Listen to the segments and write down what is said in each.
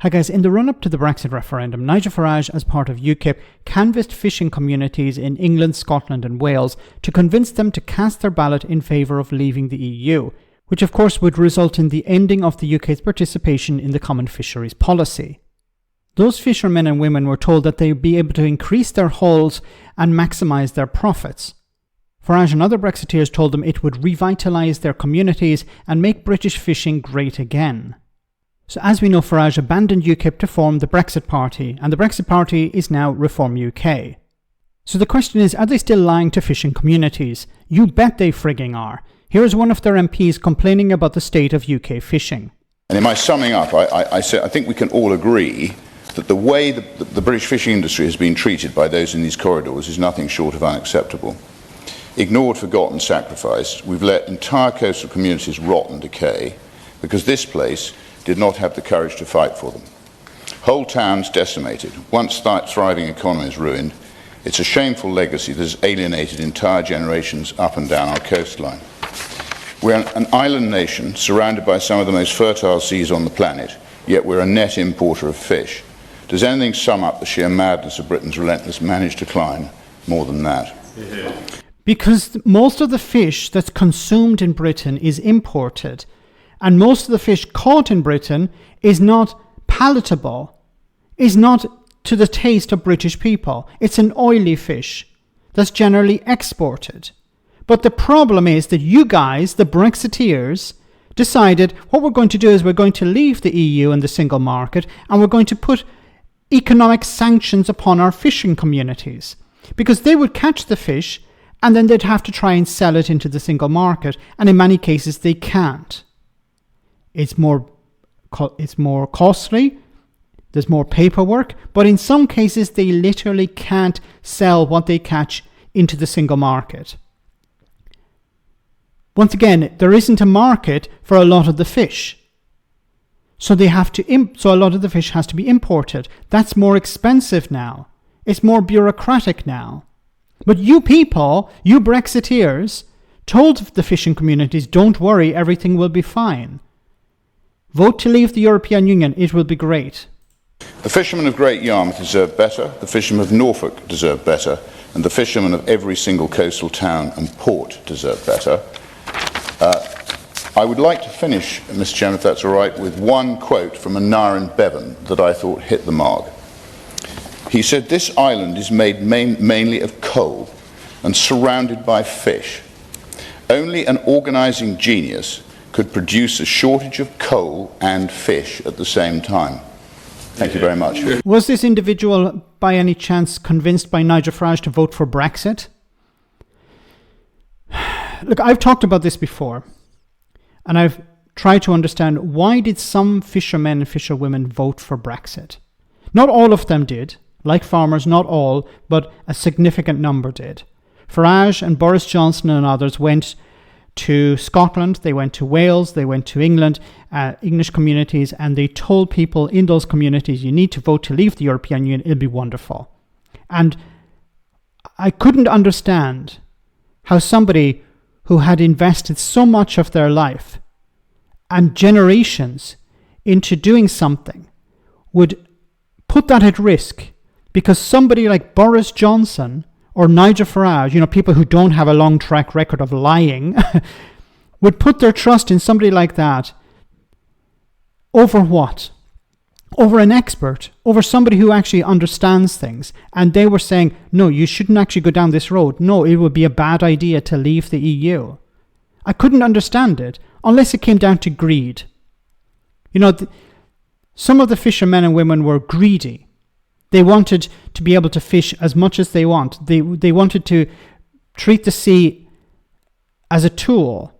Hi guys, in the run-up to the Brexit referendum, Nigel Farage, as part of UKIP, canvassed fishing communities in England, Scotland and Wales to convince them to cast their ballot in favour of leaving the EU, which of course would result in the ending of the UK's participation in the common fisheries policy. Those fishermen and women were told that they would be able to increase their hauls and maximise their profits. Farage and other Brexiteers told them it would revitalise their communities and make British fishing great again. So as we know, Farage abandoned UKIP to form the Brexit Party, and the Brexit Party is now Reform UK. So the question is, are they still lying to fishing communities? You bet they frigging are. Here is one of their MPs complaining about the state of UK fishing. And in my summing up, I think we can all agree that the way the British fishing industry has been treated by those in these corridors is nothing short of unacceptable. Ignored, forgotten, sacrificed, we've let entire coastal communities rot and decay because this place did not have the courage to fight for them. Whole towns decimated, once thriving economies ruined. It's a shameful legacy that has alienated entire generations up and down our coastline. We're an island nation surrounded by some of the most fertile seas on the planet, yet we're a net importer of fish. Does anything sum up the sheer madness of Britain's relentless managed decline more than that? Because most of the fish that's consumed in Britain is imported. And most of the fish caught in Britain is not palatable, is not to the taste of British people. It's an oily fish that's generally exported. But the problem is that you guys, the Brexiteers, decided what we're going to do is we're going to leave the EU and the single market, and we're going to put economic sanctions upon our fishing communities. Because they would catch the fish and then they'd have to try and sell it into the single market, and in many cases they can't. It's more costly, there's more paperwork, but in some cases they literally can't sell what they catch into the single market. Once again, there isn't a market for a lot of the fish. So they have to so a lot of the fish has to be imported. That's more expensive now. It's more bureaucratic now. But you people, you Brexiteers, told the fishing communities, don't worry, everything will be fine. Vote to leave the European Union, it will be great. The fishermen of Great Yarmouth deserve better, the fishermen of Norfolk deserve better, and the fishermen of every single coastal town and port deserve better. I would like to finish, Mr. Chairman, if that's all right, with one quote from Aneurin Bevan that I thought hit the mark. He said, "This island is made mainly of coal and surrounded by fish. Only an organising genius could produce a shortage of coal and fish at the same time." Thank you very much. Was this individual by any chance convinced by Nigel Farage to vote for Brexit? Look, I've talked about this before, and I've tried to understand why did some fishermen and fisherwomen vote for Brexit. Not all of them did, like farmers, not all, but a significant number did. Farage and Boris Johnson and others went to Scotland, they went to Wales, they went to England, English communities, and they told people in those communities, you need to vote to leave the European Union, it'll be wonderful. And I couldn't understand how somebody who had invested so much of their life and generations into doing something would put that at risk because somebody like Boris Johnson or Nigel Farage, people who don't have a long track record of lying, would put their trust in somebody like that over what? Over an expert, over somebody who actually understands things. And they were saying, no, you shouldn't actually go down this road. No, it would be a bad idea to leave the EU. I couldn't understand it unless it came down to greed. Some of the fishermen and women were greedy. They wanted to be able to fish as much as they want. They wanted to treat the sea as a tool,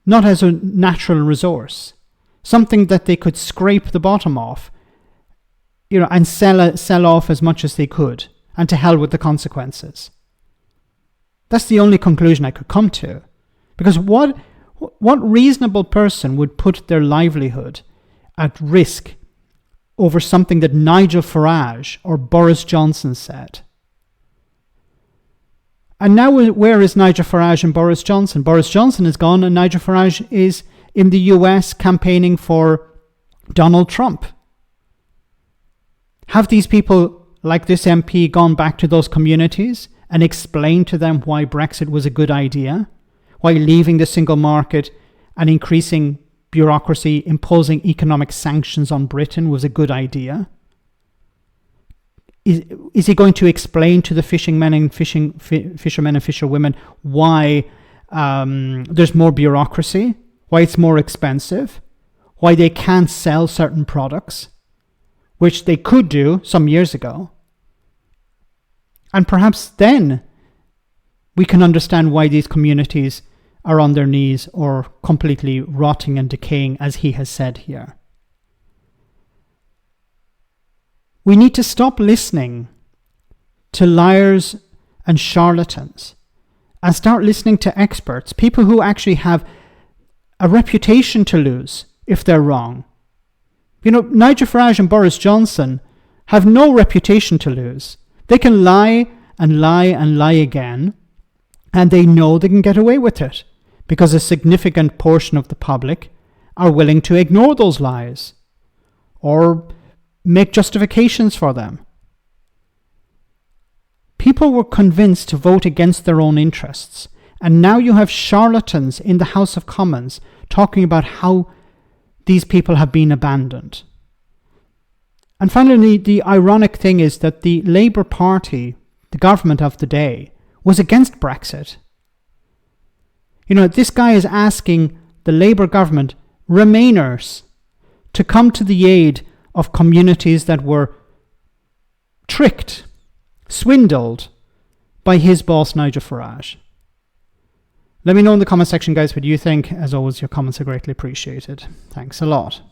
not as a natural resource, something that they could scrape the bottom off, and sell off as much as they could, and to hell with the consequences. That's the only conclusion I could come to, because what reasonable person would put their livelihood at risk over something that Nigel Farage or Boris Johnson said? And now where is Nigel Farage and Boris Johnson? Boris Johnson is gone and Nigel Farage is in the US campaigning for Donald Trump. Have these people, like this MP, gone back to those communities and explained to them why Brexit was a good idea? Why leaving the single market and increasing bureaucracy, imposing economic sanctions on Britain was a good idea? Is he going to explain to the fishermen and fisherwomen why there's more bureaucracy, why it's more expensive, why they can't sell certain products, which they could do some years ago? And perhaps then we can understand why these communities are on their knees or completely rotting and decaying, as he has said here. We need to stop listening to liars and charlatans and start listening to experts, people who actually have a reputation to lose if they're wrong. You know, Nigel Farage and Boris Johnson have no reputation to lose. They can lie and lie and lie again, and they know they can get away with it because a significant portion of the public are willing to ignore those lies or make justifications for them. People were convinced to vote against their own interests, and now you have charlatans in the House of Commons talking about how these people have been abandoned. And finally, the ironic thing is that the Labour Party, the government of the day, was against Brexit. You know, this guy is asking the Labour government, Remainers, to come to the aid of communities that were tricked, swindled by his boss, Nigel Farage. Let me know in the comment section, guys, what you think. As always, your comments are greatly appreciated. Thanks a lot.